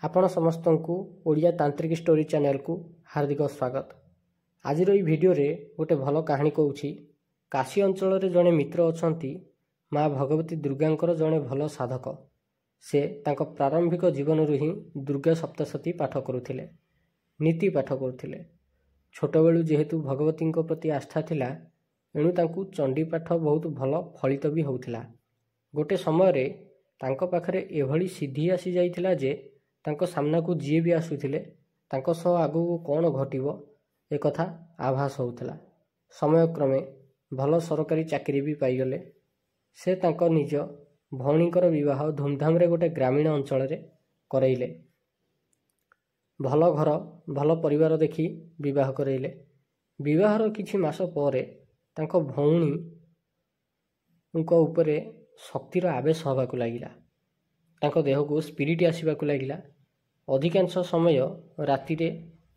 आपण समस्तंकु ओडिया तांत्रिक story channel को हार्दिक स्वागत। आज भिडियो रे गोटे भल कहानी कहूँ। काशी अंचल रे जड़े मित्र अछंती माँ भगवती दुर्गांकर जड़े भल साधक। से तांको प्रारंभिक जीवन ही दुर्गा सप्तशती पाठ करुथिले, नीति पाठ करुथिले। छोट बेलू जेहेतु भगवती प्रति आस्था थिला एणु तांकु चंडी पाठ बहुत भल फलित भी होउथिला। गोटे समय रे तांको पाखरे एभली सिद्धि आसी जाइथिला जे तांको सामना को जी भी आसुथिले तांको सह आगु कौन घटिबो ए कथा आभास होउथिला। समय क्रमे भल सरकारी चाकरी भी पाइगले। से तांको निज भौणीकर विवाह धूमधाम रे गोटे ग्रामीण अंचल रे करैले। भल घर भल परिवार देखि विवाह करैले। विवाहर किछि मास परे तांको भौणी उनको उपरे शक्तिर आवेश होबाकु लागिला। तांको देह को स्पिरिट आसीबाकु लागिला। अधिकांश समय राति रे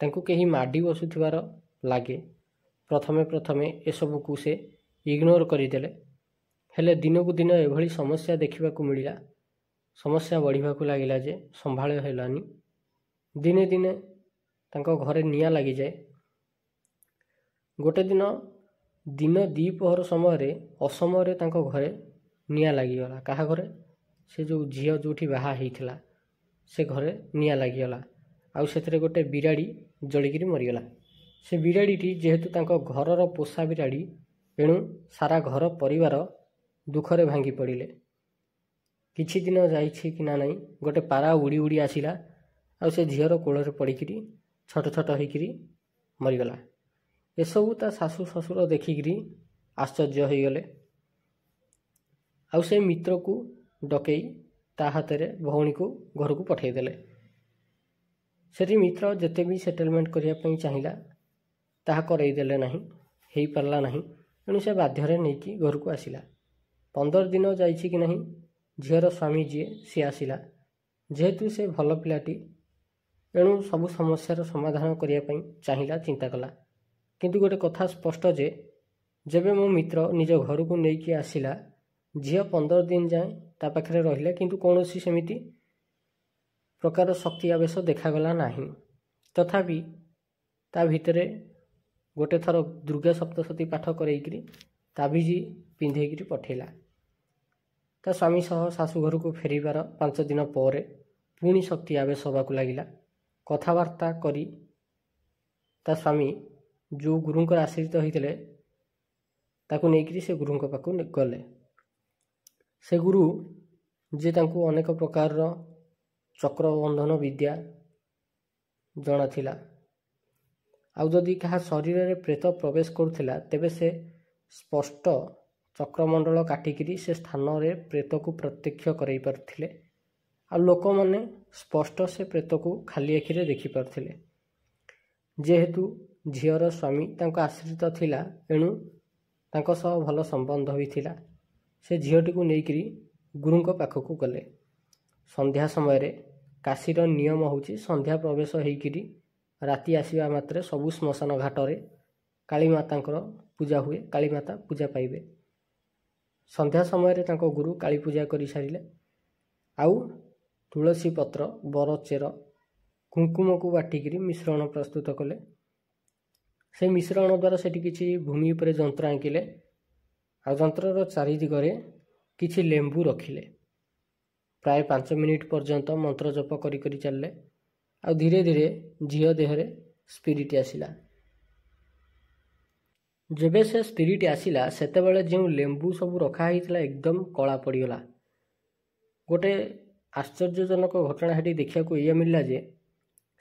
तांको केही माडी बसुथिबार लागे। प्रथमे प्रथमे एसबू को से इग्नोर करिदेले, हेले दिन को दिन एभली समस्या देखिबाकु मिलिला। समस्या बढ़िबाकु लागिला जे संभाळ हेलानी। दिने दिने तांको घरे निया लागि जाए। गोटे दिन दिन दीपहर समय रे असमय रे तांको घरे निया लागिगला। काहा घरे? से जो झियो जोठी बाहा हेइथिला से घरे निया लागिगला। आउ सेथरे गोटे बिराड़ी जलिकिरी मरिगला। से बिराड़ीटी जेहेतु तांको घरर पोषा बिराड़ी एणु सारा घर परिवार दुखरे भांगी पड़िले। किछि दिन जाइछि कि ना नहीं गोटे पारा उड़ी उड़ी आसिला आउ से झियर कोଳରେ पड़िकिरी छट छट होइकिरी मरिगला। एसबू ता सासू ससुर देखिकिरी आश्चर्य होइगले। आउ से मित्र को डकई ता हाथे भौणी को घर को पठेदेले। सेठी मित्र जेते भी सेटलमेंट करिया पई चाहिला ताहा करैदेले नाही, हेई पारला नाही। एणु से बाध्यरे नेकी घर को आसिला। 15 दिन जाइछि कि नहीं झियर स्वामी जी सी आसिला। जेहेतु से भल पिलाटी एणु सबु समस्यार समाधान करिया पई चाहिला, चिंता कला। किंतु गोटे कथा स्पष्ट जे जेबे मो मित्र निज घर को नेकी आसिला झियो 15 दिन जाए ता पाखरे रहिले, किंतु कौनसी सेमिति प्रकार शक्ति आवेश देखागला नाही। तथापि ता भितरे गोटे थर दुर्गा सप्तशती पाठ करैकिरी ताबिजी पिंधेकिरी पठेला। ता स्वामी सह शाशु घर को फेरिबार 5 दिन पर पुणी शक्ति आवेश होबाकु लागिला। कथावार्ता करी ता स्वामी जो गुरुंकर आश्रित होइतिले ताकु नेकिरी से गुरुंक पाखु गले। से गुरु जे तांकु अनेक प्रकार चक्रबंधन विद्या जଣା थिला। आउ जदि कहा शरीर में प्रेत प्रवेश करुथिला तेबे से स्पष्ट चक्रमंडल काटिकिरी से स्थान रे प्रेत को प्रत्यक्ष करई परथिले। आ लोक माने स्पष्ट से प्रेत को खाली आखिरे देखि परथिले। जेहेतु झियर स्वामी तांको आश्रित थिला एणु तांको सह भल संबंध भी थिला। से झीटी को लेकिरी गुरुंक पाखक गले। संध्या समय रे काशीर नियम होची संध्या प्रवेश होइकिरी राति आसीबा मात्रे सबु श्मशान घाट रे काली मातांकर पूजा हुए। काली माता पूजा पाइबे। संध्या समय रे तांको गुरु काली पूजा करि सारिले। आउ तुलसी पत्र बर चेर कुंकुम को बाटिकिरी मिश्रण प्रस्तुत कले। से मिश्रण द्वारा सेठी किछि भूमि पर जंत्र आंकिले। आ जंत्रर चारिदिगरे किछि लेंबू रखिले। प्राय 5 मिनिट पर्यंत मंत्र जप करी करी चलले। आ धीरे धीरे झियो देहरे स्पिरिट आसिला। जेबे से स्पिरिट आसिला सेतेबेले जो लेंबू सब रखा हितला एकदम कला पड़ीगला। गोटे आश्चर्यजनक घटना हेटी देखिया को ये मिलला जे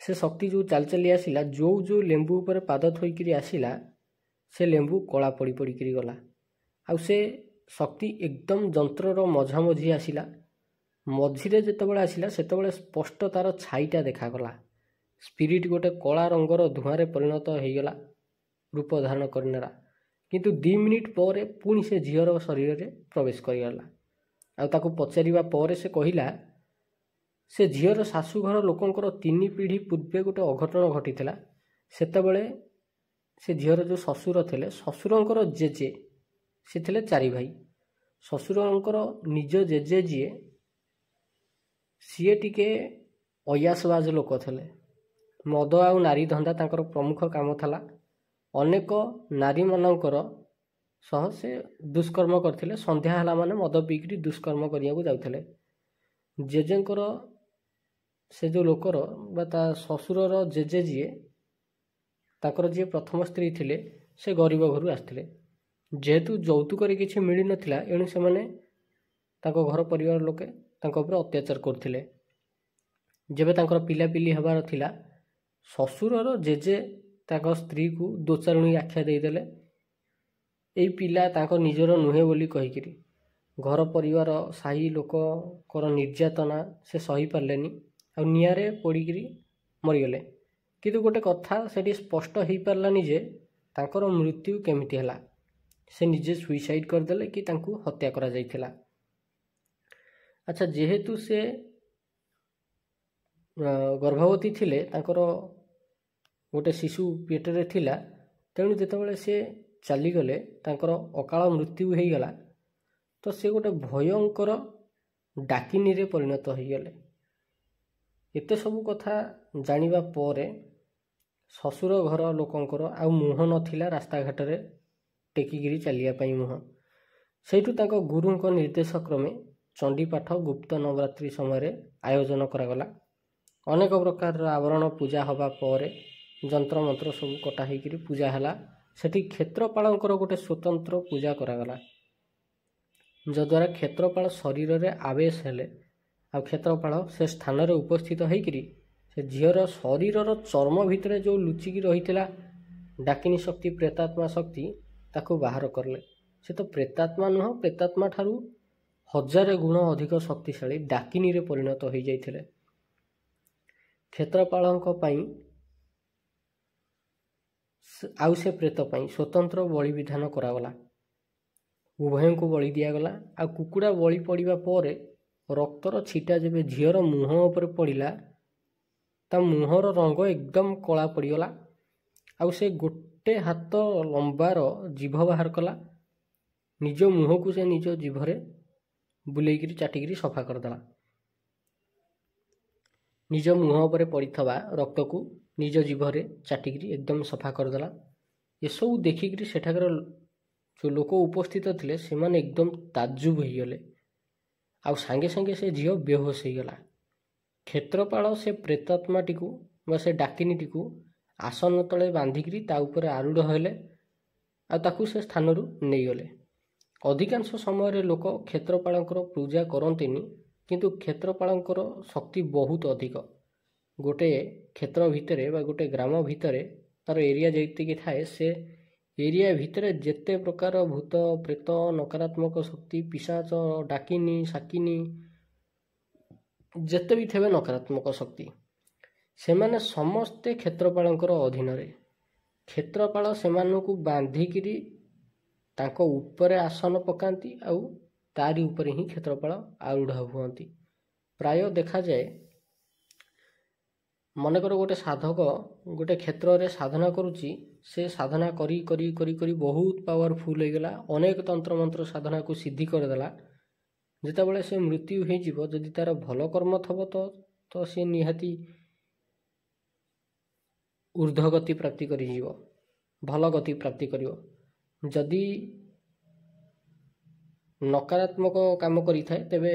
से शक्ति जो चाल चली आसिला जो जो लेंबू ऊपर पाद थोइकिरी आसिला से लेंबू कला पड़ी पड़ी किरी गला। आउ से शक्ति एकदम जंत्रर मझामझी आसिला। मझीरे जेतेबेले आसिला सेतेबेले स्पष्ट तार छाईटा देखागला। स्पिरिट गोटे कला रंगर धुआं रे परिणत होइगला, रूप धारण करनेला। किंतु 2 मिनिट पर पुणी से झीयर शरीर रे प्रवेश करिगला। आउ ताकु पचारिबा पर से कहिला से झीयर शाशु घर लोकंकर 3 पीढ़ी पूर्वे गोटे अघटन घटिथिला। सेतेबेले से झीयर जो ससुर थिले ससुरंकर जेजे से थिले 4 भाई। ससुरंकर निज जेजे जीए सीए टिके ଅୟାସବାଜ ଲୋକ ଥିଲେ। ମଦ ଆଉ ନାରୀ ଧନ୍ଦା ତାଙ୍କର ପ୍ରମୁଖ କାମ ଥିଲା। ଅନେକ ନାରୀମାନଙ୍କର ସହ ସେ ଦୁଷ୍କର୍ମ କରିଥିଲେ। ସନ୍ଧ୍ୟା ହେଲା ମାନେ ମଦ ପିଇକିରି ଦୁଷ୍କର୍ମ କରିବାକୁ ଯାଉଥିଲେ। ଜେଜେଙ୍କର ସେ ଯେଉଁ ଲୋକର ବା ତା ଶ୍ୱଶୁରର ଜେଜେ ଯିଏ, ତାଙ୍କର ଯିଏ ପ୍ରଥମ ସ୍ତ୍ରୀ ଥିଲେ, ସେ ଗରିବ ଘରୁ ଆସିଥିଲେ। ଯେହେତୁ ଯୌତୁକରେ କିଛି ମିଳିନଥିଲା, ଏଣୁ ସେମାନେ ତାଙ୍କ ଘର ପରିବାର ଲୋକେ ତାଙ୍କ ଉପରେ ଅତ୍ୟାଚାର କରୁଥିଲେ। ଯେବେ ତାଙ୍କର ପିଲାପିଲି ହେବାର ଥିଲା, ଶ୍ୱଶୁରର ଜେଜେ ତାଙ୍କ ସ୍ତ୍ରୀକୁ ଦୋଚାରୁଣୀ ଆଖ୍ୟା ଦେଇଦେଲେ। ଏଇ ପିଲା ତାଙ୍କ ନିଜର ନୁହେଁ ବୋଲି କହିକିରି ଘର ପରିବାର ସାହି ଲୋକଙ୍କର ନିର୍ଯାତନା ସେ ସହିପାରିଲେନି, ଆଉ ନିଆଁରେ ପୋଡ଼ିକିରି ମରିଗଲେ। କିନ୍ତୁ ଗୋଟେ କଥା ସେଠି ସ୍ପଷ୍ଟ ହେଇପାରିଲାନି ଯେ ତାଙ୍କର ମୃତ୍ୟୁ କେମିତି ହେଲା। ସେ ନିଜେ ସୁଇସାଇଡ଼୍ କରିଦେଲେ କି ତାଙ୍କୁ ହତ୍ୟା କରାଯାଇଥିଲା। ଆଚ୍ଛା, ଯେହେତୁ ସେ ଗର୍ଭବତୀ ଥିଲେ, ତାଙ୍କର ଗୋଟେ ଶିଶୁ ପେଟରେ ଥିଲା, ତେଣୁ ଯେତେବେଳେ ସେ ଚାଲିଗଲେ, ତାଙ୍କର ଅକାଳ ମୃତ୍ୟୁ ହେଇଗଲା, ତ ସେ ଗୋଟେ ଭୟଙ୍କର ଡାକିନୀରେ ପରିଣତ ହୋଇଗଲେ। ଏତେ ସବୁ କଥା ଜାଣିବା ପରେ ଶ୍ୱଶୁର ଘର ଲୋକଙ୍କର ଆଉ ମୁହଁ ନଥିଲା ରାସ୍ତାଘାଟରେ ଟେକିକିରି ଚାଲିବା ପାଇଁ ମୁହଁ। ସେଇଠୁ ତାଙ୍କ ଗୁରୁଙ୍କ ନିର୍ଦ୍ଦେଶ କ୍ରମେ ଚଣ୍ଡୀପାଠ ଗୁପ୍ତ ନବରାତ୍ରି ସମୟରେ ଆୟୋଜନ କରାଗଲା। ଅନେକ ପ୍ରକାରର ଆବରଣ ପୂଜା ହେବା ପରେ ଯନ୍ତ୍ରମନ୍ତ୍ର ସବୁ କଟା ହେଇକିରି ପୂଜା ହେଲା। ସେଠି କ୍ଷେତ୍ରପାଳଙ୍କର ଗୋଟେ ସ୍ୱତନ୍ତ୍ର ପୂଜା କରାଗଲା, ଯଦ୍ୱାରା କ୍ଷେତ୍ରପାଳ ଶରୀରରେ ଆବେଶ ହେଲେ, ଆଉ କ୍ଷେତ୍ରପାଳ ସେ ସ୍ଥାନରେ ଉପସ୍ଥିତ ହେଇକିରି ସେ ଝିଅର ଶରୀରର ଚର୍ମ ଭିତରେ ଯେଉଁ ଲୁଚିକି ରହିଥିଲା ଡାକିନୀ ଶକ୍ତି, ପ୍ରେତାତ୍ମା ଶକ୍ତି, ତାକୁ ବାହାର କଲେ। ସେ ତ ପ୍ରେତାତ୍ମା ନୁହଁ, ପ୍ରେତାତ୍ମା ଠାରୁ 1000 ଗୁଣ ଅଧିକ ଶକ୍ତିଶାଳୀ ଡାକିନୀରେ ପରିଣତ ହୋଇଯାଇଥିଲେ। କ୍ଷେତ୍ରପାଳଙ୍କ ପାଇଁ ଆଉ ସେ ପ୍ରେତ ପାଇଁ ସ୍ୱତନ୍ତ୍ର ବଳି ବିଧାନ କରାଗଲା। ଉଭୟଙ୍କୁ ବଳି ଦିଆଗଲା। ଆଉ କୁକୁଡ଼ା ବଳି ପଡ଼ିବା ପରେ ରକ୍ତର ଛିଟା ଯେବେ ଝିଅର ମୁହଁ ଉପରେ ପଡ଼ିଲା, ତା ମୁହଁର ରଙ୍ଗ ଏକଦମ କଳା ପଡ଼ିଗଲା। ଆଉ ସେ ଗୋଟେ ହାତ ଲମ୍ବାର ଜିଭ ବାହାର କଲା। ନିଜ ମୁହଁକୁ ସେ ନିଜ ଜିଭରେ ବୁଲେଇକିରି ଚାଟିକିରି ସଫା କରିଦେଲା। ନିଜ ମୁହଁ ଉପରେ ପଡ଼ିଥିବା ରକ୍ତକୁ ନିଜ ଜିଭରେ ଚାଟିକିରି ଏକଦମ ସଫା କରିଦେଲା। ଏସବୁ ଦେଖିକିରି ସେଠାକାର ଯେଉଁ ଲୋକ ଉପସ୍ଥିତ ଥିଲେ, ସେମାନେ ଏକଦମ ତାଜ୍ଜୁବ ହୋଇଗଲେ। ଆଉ ସାଙ୍ଗେ ସାଙ୍ଗେ ସେ ଝିଅ ବେହୋସ ହୋଇଗଲା। କ୍ଷେତ୍ରପାଳ ସେ ପ୍ରେତାତ୍ମାଟିକୁ ବା ସେ ଡାକିନୀଟିକୁ ଆସନ ତଳେ ବାନ୍ଧିକିରି ତା ଉପରେ ଆରୂଢ଼ ହେଲେ, ଆଉ ତାକୁ ସେ ସ୍ଥାନରୁ ନେଇଗଲେ। ଅଧିକାଂଶ ସମୟରେ ଲୋକ କ୍ଷେତ୍ରପାଳଙ୍କର ପୂଜା କରନ୍ତିନି, କିନ୍ତୁ କ୍ଷେତ୍ରପାଳଙ୍କର ଶକ୍ତି ବହୁତ ଅଧିକ। ଗୋଟେ କ୍ଷେତ୍ର ଭିତରେ ବା ଗୋଟେ ଗ୍ରାମ ଭିତରେ ତାର ଏରିଆ ଯେତିକି ଥାଏ, ସେ ଏରିଆ ଭିତରେ ଯେତେ ପ୍ରକାର ଭୂତ ପ୍ରେତ, ନକାରାତ୍ମକ ଶକ୍ତି, ପିଶାଚ, ଡାକିନୀ, ସାକିନୀ, ଯେତେ ବି ଥିବେ ନକାରାତ୍ମକ ଶକ୍ତି, ସେମାନେ ସମସ୍ତେ କ୍ଷେତ୍ରପାଳଙ୍କର ଅଧୀନରେ। କ୍ଷେତ୍ରପାଳ ସେମାନଙ୍କୁ ବାନ୍ଧିକିରି ତାଙ୍କ ଉପରେ ଆସନ ପକାନ୍ତି, ଆଉ ତାରି ଉପରେ ହିଁ କ୍ଷେତ୍ରପାଳ ଆରୂଢ଼ ହୁଅନ୍ତି। ପ୍ରାୟ ଦେଖାଯାଏ, ମନେକର ଗୋଟେ ସାଧକ ଗୋଟେ କ୍ଷେତ୍ରରେ ସାଧନା କରୁଛି, ସେ ସାଧନା କରି କରି କରି କରି ବହୁତ ପାୱାରଫୁଲ୍ ହେଇଗଲା, ଅନେକ ତନ୍ତ୍ରମନ୍ତ୍ର ସାଧନାକୁ ସିଦ୍ଧି କରିଦେଲା। ଯେତେବେଳେ ସେ ମୃତ୍ୟୁ ହେଇଯିବ, ଯଦି ତାର ଭଲ କର୍ମ ଥିବ ତ ସେ ନିହାତି ଊର୍ଦ୍ଧ୍ୱ ଗତି ପ୍ରାପ୍ତି କରିଯିବ, ଭଲ ଗତି ପ୍ରାପ୍ତି କରିବ। ଯଦି ନକାରାତ୍ମକ କାମ କରିଥାଏ, ତେବେ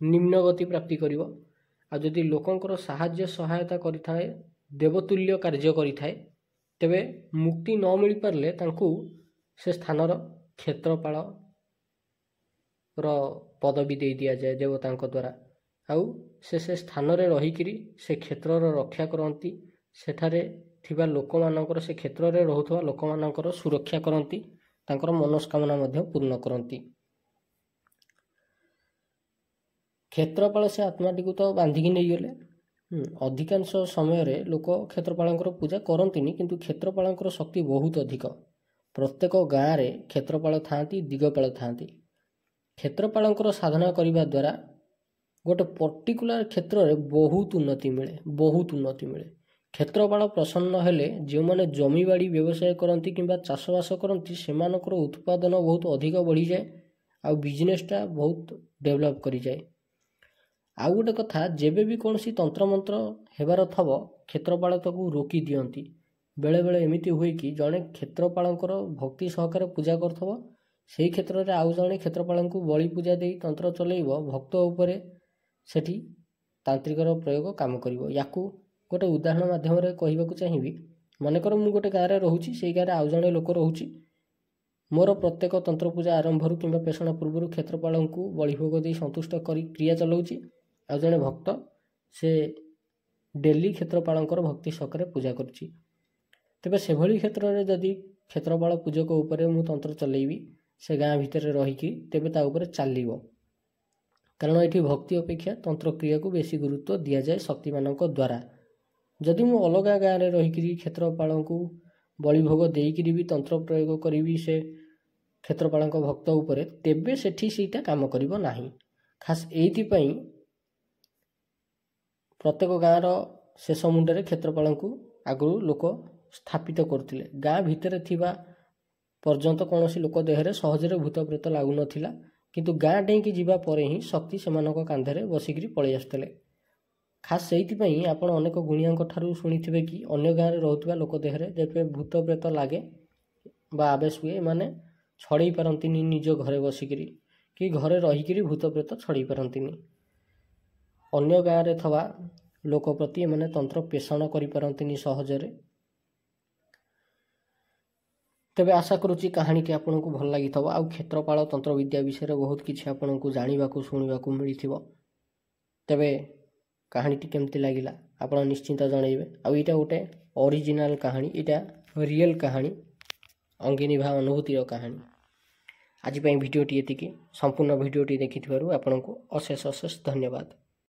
ନିମ୍ନ ଗତି ପ୍ରାପ୍ତି କରିବ। ଆଉ ଯଦି ଲୋକଙ୍କର ସାହାଯ୍ୟ ସହାୟତା କରିଥାଏ, ଦେବତୁଲ୍ୟ କାର୍ଯ୍ୟ କରିଥାଏ, ତେବେ ମୁକ୍ତି ନ ମିଳିପାରିଲେ ତାଙ୍କୁ ସେ ସ୍ଥାନର କ୍ଷେତ୍ରପାଳର ପଦବୀ ଦେଇ ଦିଆଯାଏ ଦେବତାଙ୍କ ଦ୍ୱାରା। ଆଉ ସେ ସ୍ଥାନରେ ରହିକିରି ସେ କ୍ଷେତ୍ରର ରକ୍ଷା କରନ୍ତି। ସେଠାରେ ଥିବା ଲୋକମାନଙ୍କର, ସେ କ୍ଷେତ୍ରରେ ରହୁଥିବା ଲୋକମାନଙ୍କର ସୁରକ୍ଷା କରନ୍ତି, ତାଙ୍କର ମନସ୍କାମନା ମଧ୍ୟ ପୂର୍ଣ୍ଣ କରନ୍ତି। କ୍ଷେତ୍ରପାଳ ସେ ଆତ୍ମାଟିକୁ ତ ବାନ୍ଧିକି ନେଇଗଲେ। ଅଧିକାଂଶ ସମୟରେ ଲୋକ କ୍ଷେତ୍ରପାଳଙ୍କର ପୂଜା କରନ୍ତିନି, କିନ୍ତୁ କ୍ଷେତ୍ରପାଳଙ୍କର ଶକ୍ତି ବହୁତ ଅଧିକ। ପ୍ରତ୍ୟେକ ଗାଁରେ କ୍ଷେତ୍ରପାଳ ଥାଆନ୍ତି, ଦିଗପାଳ ଥାଆନ୍ତି। କ୍ଷେତ୍ରପାଳଙ୍କର ସାଧନା କରିବା ଦ୍ୱାରା ଗୋଟେ ପର୍ଟିକୁଲାର କ୍ଷେତ୍ରରେ ବହୁତ ଉନ୍ନତି ମିଳେ, ବହୁତ ଉନ୍ନତି ମିଳେ। କ୍ଷେତ୍ରପାଳ ପ୍ରସନ୍ନ ହେଲେ ଯେଉଁମାନେ ଜମିବାଡ଼ି ବ୍ୟବସାୟ କରନ୍ତି କିମ୍ବା ଚାଷବାସ କରନ୍ତି, ସେମାନଙ୍କର ଉତ୍ପାଦନ ବହୁତ ଅଧିକ ବଢ଼ିଯାଏ, ଆଉ ବିଜନେସ୍ଟା ବହୁତ ଡେଭଲପ୍ କରିଯାଏ। ଆଉ ଗୋଟେ କଥା, ଯେବେ ବି କୌଣସି ତନ୍ତ୍ରମନ୍ତ୍ର ହେବାର ଥବ କ୍ଷେତ୍ରପାଳ ତାକୁ ରୋକି ଦିଅନ୍ତି। ବେଳେବେଳେ ଏମିତି ହୁଏ କି ଜଣେ କ୍ଷେତ୍ରପାଳଙ୍କର ଭକ୍ତି ସହକାରେ ପୂଜା କରୁଥିବ, ସେହି କ୍ଷେତ୍ରରେ ଆଉ ଜଣେ କ୍ଷେତ୍ରପାଳଙ୍କୁ ବଳି ପୂଜା ଦେଇ ତନ୍ତ୍ର ଚଲେଇବ, ଭକ୍ତ ଉପରେ ସେଠି ତାନ୍ତ୍ରିକର ପ୍ରୟୋଗ କାମ କରିବ। ୟାକୁ ଗୋଟେ ଉଦାହରଣ ମାଧ୍ୟମରେ କହିବାକୁ ଚାହିଁବି। ମନେକର ମୁଁ ଗୋଟେ ଗାଁରେ ରହୁଛି, ସେଇ ଗାଁରେ ଆଉ ଜଣେ ଲୋକ ରହୁଛି। ମୋର ପ୍ରତ୍ୟେକ ତନ୍ତ୍ର ପୂଜା ଆରମ୍ଭରୁ କିମ୍ବା ପେଷଣା ପୂର୍ବରୁ କ୍ଷେତ୍ରପାଳଙ୍କୁ ବଳିଭୋଗ ଦେଇ ସନ୍ତୁଷ୍ଟ କରି କ୍ରିୟା ଚଲାଉଛି। ଆଉ ଜଣେ ଭକ୍ତ ସେ ଡେଲି କ୍ଷେତ୍ରପାଳଙ୍କର ଭକ୍ତି ସହକାରେ ପୂଜା କରୁଛି। ତେବେ ସେଭଳି କ୍ଷେତ୍ରରେ ଯଦି କ୍ଷେତ୍ରପାଳ ପୂଜକ ଉପରେ ମୁଁ ତନ୍ତ୍ର ଚଲେଇବି ସେ ଗାଁ ଭିତରେ ରହିକି, ତେବେ ତା ଉପରେ ଚାଲିବ। କାରଣ ଏଠି ଭକ୍ତି ଅପେକ୍ଷା ତନ୍ତ୍ର କ୍ରିୟାକୁ ବେଶୀ ଗୁରୁତ୍ୱ ଦିଆଯାଏ ଶକ୍ତିମାନଙ୍କ ଦ୍ୱାରା। ଯଦି ମୁଁ ଅଲଗା ଗାଁରେ ରହିକିରି କ୍ଷେତ୍ରପାଳଙ୍କୁ ବଳିଭୋଗ ଦେଇକିରି ବି ତନ୍ତ୍ର ପ୍ରୟୋଗ କରିବି ସେ କ୍ଷେତ୍ରପାଳଙ୍କ ଭକ୍ତ ଉପରେ, ତେବେ ସେଠି ସେଇଟା କାମ କରିବ ନାହିଁ। ଖାସ୍ ଏଇଥିପାଇଁ ପ୍ରତ୍ୟେକ ଗାଁର ଶେଷ ମୁଣ୍ଡରେ କ୍ଷେତ୍ରପାଳଙ୍କୁ ଆଗରୁ ଲୋକ ସ୍ଥାପିତ କରୁଥିଲେ। ଗାଁ ଭିତରେ ଥିବା ପର୍ଯ୍ୟନ୍ତ କୌଣସି ଲୋକ ଦେହରେ ସହଜରେ ଭୂତ ପ୍ରେତ ଲାଗୁନଥିଲା, କିନ୍ତୁ ଗାଁ ଡେଇଁକି ଯିବା ପରେ ହିଁ ଶକ୍ତି ସେମାନଙ୍କ କାନ୍ଧରେ ବସିକିରି ପଳେଇ ଆସୁଥିଲେ। ଖାସ୍ ସେଇଥିପାଇଁ ଆପଣ ଅନେକ ଗୁଣିଆଙ୍କ ଠାରୁ ଶୁଣିଥିବେ କି ଅନ୍ୟ ଗାଁରେ ରହୁଥିବା ଲୋକ ଦେହରେ ଯେବେ ଭୂତ ପ୍ରେତ ଲାଗେ ବା ଆବେଶ ହୁଏ, ଏମାନେ ଛଡ଼େଇ ପାରନ୍ତିନି ନିଜ ଘରେ ବସିକିରି, କି ଘରେ ରହିକିରି ଭୂତ ପ୍ରେତ ଛଡ଼େଇ ପାରନ୍ତିନି। ଅନ୍ୟ ଗାଁରେ ଥିବା ଲୋକ ପ୍ରତି ଏମାନେ ତନ୍ତ୍ର ପେଷଣ କରିପାରନ୍ତିନି ସହଜରେ। ତେବେ ଆଶା କରୁଛି କାହାଣୀଟି ଆପଣଙ୍କୁ ଭଲ ଲାଗିଥିବ, ଆଉ କ୍ଷେତ୍ରପାଳ ତନ୍ତ୍ରବିଦ୍ୟା ବିଷୟରେ ବହୁତ କିଛି ଆପଣଙ୍କୁ ଜାଣିବାକୁ ଶୁଣିବାକୁ ମିଳିଥିବ। ତେବେ କାହାଣୀଟି କେମିତି ଲାଗିଲା ଆପଣ ନିଶ୍ଚିନ୍ତ ଜଣାଇବେ। ଆଉ ଏଇଟା ଗୋଟେ ଅରିଜିନାଲ୍ କାହାଣୀ, ଏଇଟା ରିଏଲ୍ କାହାଣୀ, ଅଙ୍ଗିନିଭା ଅନୁଭୂତିର କାହାଣୀ। ଆଜି ପାଇଁ ଭିଡ଼ିଓଟି ଏତିକି। ସମ୍ପୂର୍ଣ୍ଣ ଭିଡ଼ିଓଟି ଦେଖିଥିବାରୁ ଆପଣଙ୍କୁ ଅଶେଷ ଅଶେଷ ଧନ୍ୟବାଦ।